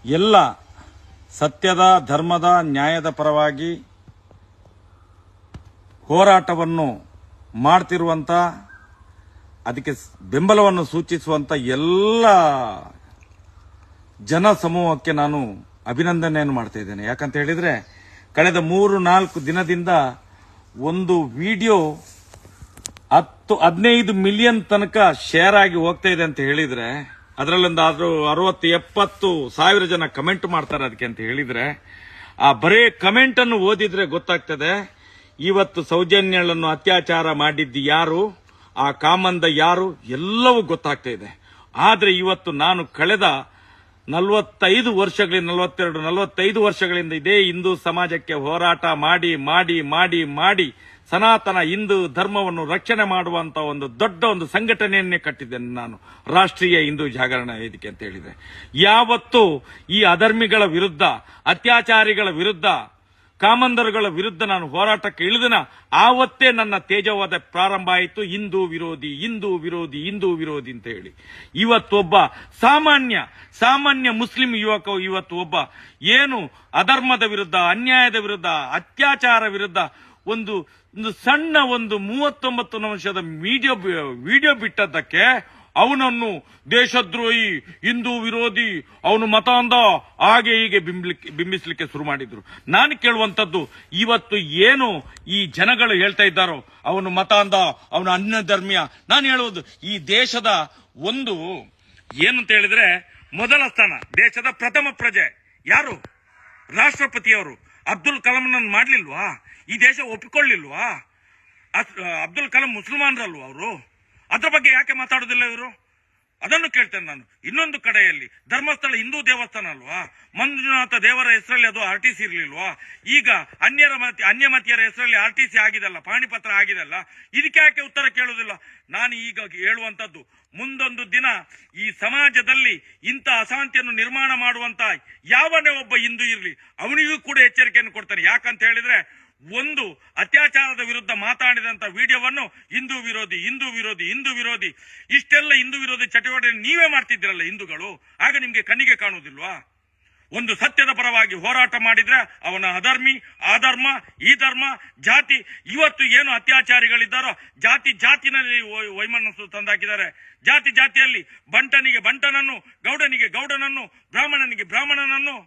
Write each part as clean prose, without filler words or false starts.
ಎಲ್ಲ ಸತ್ಯದ, ಧರ್ಮದ, ನ್ಯಾಯದ ಪರವಾಗಿ ಹೋರಾಟವನ್ನು ಮಾಡ್ತಿರುವಂತ, ಅದಕ್ಕೆ ಬೆಂಬಲವನ್ನು ಸೂಚಿಸುವಂತ ಎಲ್ಲ ಜನ ಸಮೂಹಕ್ಕೆ ನಾನು ಅಭಿನಂದನೆಯನ್ನು ಮಾಡ್ತಾ ಇದ್ದೇನೆ. ಯಾಕಂತ ಹೇಳಿದ್ರೆ ಕಳೆದ 3-4 ದಿನದಿಂದ ಒಂದು ವಿಡಿಯೋ 10-15 ಮಿಲಿಯನ್ ತನಕ ಶೇರ್ ಆಗಿ ಹೋಗ್ತಾ ಇದೆ ಅಂತ ಹೇಳಿದ್ರೆ, ಅದರಲ್ಲೊಂದು 60-70 ಸಾವಿರ ಜನ ಕಮೆಂಟ್ ಮಾಡ್ತಾರೆ ಅದಕ್ಕೆ ಅಂತ ಹೇಳಿದ್ರೆ, ಆ ಬರೇ ಕಮೆಂಟ್ ಅನ್ನು ಓದಿದ್ರೆ ಗೊತ್ತಾಗ್ತದೆ ಇವತ್ತು ಸೌಜನ್ಯಳನ್ನು ಅತ್ಯಾಚಾರ ಮಾಡಿದ್ದು ಯಾರು, ಆ ಕಾಮಂದ ಯಾರು, ಎಲ್ಲವೂ ಗೊತ್ತಾಗ್ತಾ ಇದೆ. ಆದ್ರೆ ಇವತ್ತು ನಾನು ಕಳೆದ 45 ವರ್ಷಗಳಿಂದ 42-45 ವರ್ಷಗಳಿಂದ ಇದೇ ಹಿಂದೂ ಸಮಾಜಕ್ಕೆ ಹೋರಾಟ ಮಾಡಿ ಮಾಡಿ ಮಾಡಿ ಮಾಡಿ ಸನಾತನ ಹಿಂದೂ ಧರ್ಮವನ್ನು ರಕ್ಷಣೆ ಮಾಡುವಂತ ಒಂದು ದೊಡ್ಡ ಸಂಘಟನೆಯನ್ನೇ ಕಟ್ಟಿದ್ದೇನೆ ನಾನು, ರಾಷ್ಟ್ರೀಯ ಹಿಂದೂ ಜಾಗರಣ ವೇದಿಕೆ ಅಂತ ಹೇಳಿದೆ. ಯಾವತ್ತು ಈ ಅಧರ್ಮಿಗಳ ವಿರುದ್ಧ, ಅತ್ಯಾಚಾರಿಗಳ ವಿರುದ್ಧ, ಕಾಮಂದರುಗಳ ವಿರುದ್ಧ ನಾನು ಹೋರಾಟಕ್ಕೆ ಇಳಿದನ, ಆವತ್ತೇ ನನ್ನ ತೇಜವಾದ ಪ್ರಾರಂಭ ಆಯಿತು. ಹಿಂದೂ ವಿರೋಧಿ, ಹಿಂದೂ ವಿರೋಧಿ, ಹಿಂದೂ ವಿರೋಧಿ ಅಂತ ಹೇಳಿ ಇವತ್ತೊಬ್ಬ ಸಾಮಾನ್ಯ ಮುಸ್ಲಿಂ ಯುವಕ ಇವತ್ತು ಒಬ್ಬ ಏನು ಅಧರ್ಮದ ವಿರುದ್ಧ, ಅನ್ಯಾಯದ ವಿರುದ್ಧ, ಅತ್ಯಾಚಾರ ವಿರುದ್ಧ ಒಂದು ಸಣ್ಣ 39 ನಿಮಿಷದ ವಿಡಿಯೋ ಬಿಟ್ಟದ್ದಕ್ಕೆ ಅವನನ್ನು ದೇಶದ್ರೋಹಿ, ಹಿಂದೂ ವಿರೋಧಿ, ಅವನು ಮತಾಂಧ, ಹಾಗೆ ಹೀಗೆ ಬಿಂಬಿಸಲಿಕ್ಕೆ ಶುರು ಮಾಡಿದ್ರು. ನಾನು ಕೇಳುವಂತದ್ದು, ಇವತ್ತು ಏನು ಈ ಜನಗಳು ಹೇಳ್ತಾ ಇದ್ದಾರೋ ಅವನು ಮತಾಂಧ, ಅವನು ಅನ್ಯ ಧರ್ಮೀಯ, ನಾನು ಹೇಳುವುದು ಈ ದೇಶದ ಏನಂತ ಹೇಳಿದ್ರೆ ಮೊದಲ ಸ್ಥಾನ, ದೇಶದ ಪ್ರಥಮ ಪ್ರಜೆ ಯಾರು? ರಾಷ್ಟ್ರಪತಿಯವರು. ಅಬ್ದುಲ್ ಕಲಾಂನನ್ನು ಮಾಡ್ಲಿಲ್ವಾ? ಈ ದೇಶ ಒಪ್ಪಿಕೊಳ್ಳಿಲ್ವಾ? ಅಬ್ದುಲ್ ಕಲಾಂ ಮುಸಲ್ಮಾನರಲ್ವಾ ಅವರು? ಅದ್ರ ಬಗ್ಗೆ ಯಾಕೆ ಮಾತಾಡೋದಿಲ್ಲ ಇವರು? ಅದನ್ನು ಕೇಳ್ತೇನೆ ನಾನು. ಇನ್ನೊಂದು ಕಡೆಯಲ್ಲಿ ಧರ್ಮಸ್ಥಳ ಹಿಂದೂ ದೇವಸ್ಥಾನ ಅಲ್ವಾ? ಮಂಜುನಾಥ ದೇವರ ಹೆಸರಲ್ಲಿ ಅದು RTC ಇರ್ಲಿಲ್ವಾ? ಈಗ ಅನ್ಯಮತಿಯರ ಹೆಸರಲ್ಲಿ RTC ಆಗಿದಲ್ಲ, ಪಾಣಿಪತ್ರ ಆಗಿದಲ್ಲ, ಇದಕ್ಕೆ ಯಾಕೆ ಉತ್ತರ ಕೇಳುವುದಿಲ್ಲ? ನಾನು ಈಗ ಹೇಳುವಂತದ್ದು, ಮುಂದೊಂದು ದಿನ ಈ ಸಮಾಜದಲ್ಲಿ ಇಂಥ ಅಶಾಂತಿಯನ್ನು ನಿರ್ಮಾಣ ಮಾಡುವಂತ ಯಾವನೇ ಒಬ್ಬ ಹಿಂದೂ ಇರಲಿ, ಅವನಿಗೂ ಕೂಡ ಎಚ್ಚರಿಕೆಯನ್ನು ಕೊಡ್ತಾನೆ. ಯಾಕಂತ ಹೇಳಿದ್ರೆ, ಒಂದು ಅತ್ಯಾಚಾರದ ವಿರುದ್ಧ ಮಾತಾಡಿದಂತ ವಿಡಿಯೋವನ್ನು ಹಿಂದೂ ವಿರೋಧಿ, ಹಿಂದೂ ವಿರೋಧಿ, ಹಿಂದೂ ವಿರೋಧಿ, ಇಷ್ಟೆಲ್ಲ ಹಿಂದೂ ವಿರೋಧಿ ಚಟುವಟಿಕೆ ನೀವೇ ಮಾಡ್ತಿದ್ದೀರಲ್ಲ ಹಿಂದೂಗಳು, ಆಗ ನಿಮ್ಗೆ ಕಣ್ಣಿಗೆ ಕಾಣುವುದಿಲ್ವಾ? ಒಂದು ಸತ್ಯದ ಪರವಾಗಿ ಹೋರಾಟ ಮಾಡಿದ್ರೆ ಅವನ ಅಧರ್ಮಿ, ಅಧರ್ಮ, ಈ ಧರ್ಮ, ಜಾತಿ, ಇವತ್ತು ಏನು ಅತ್ಯಾಚಾರಿಗಳಿದ್ದಾರೋ ಜಾತಿನಲ್ಲಿ ವೈಮನಸ್ಸು ತಂದಾಕಿದ್ದಾರೆ. ಜಾತಿಯಲ್ಲಿ ಬಂಟನಿಗೆ ಬಂಟನನ್ನು, ಗೌಡನಿಗೆ ಗೌಡನನ್ನು, ಬ್ರಾಹ್ಮಣನಿಗೆ ಬ್ರಾಹ್ಮಣನನ್ನು,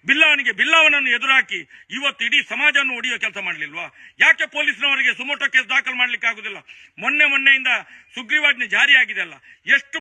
ಬಿಲ್ಲವನಿಗೆ ಬಿಲ್ಲವನನ್ನು ಎದುರಾಕಿ ಇವತ್ತು ಇಡೀ ಸಮಾಜವನ್ನು ಒಡೆಯುವ ಕೆಲಸ ಮಾಡಲಿಲ್ವಾ? ಯಾಕೆ ಪೊಲೀಸ್ನವರಿಗೆ ಸುಮೋಟೋ ಕೇಸ್ ದಾಖಲು ಮಾಡ್ಲಿಕ್ಕೆ ಆಗುದಿಲ್ಲ? ಮೊನ್ನೆಯಿಂದ ಸುಗ್ರೀವಾಜ್ಞೆ ಜಾರಿಯಾಗಿದೆ ಅಲ್ಲ, ಎಷ್ಟು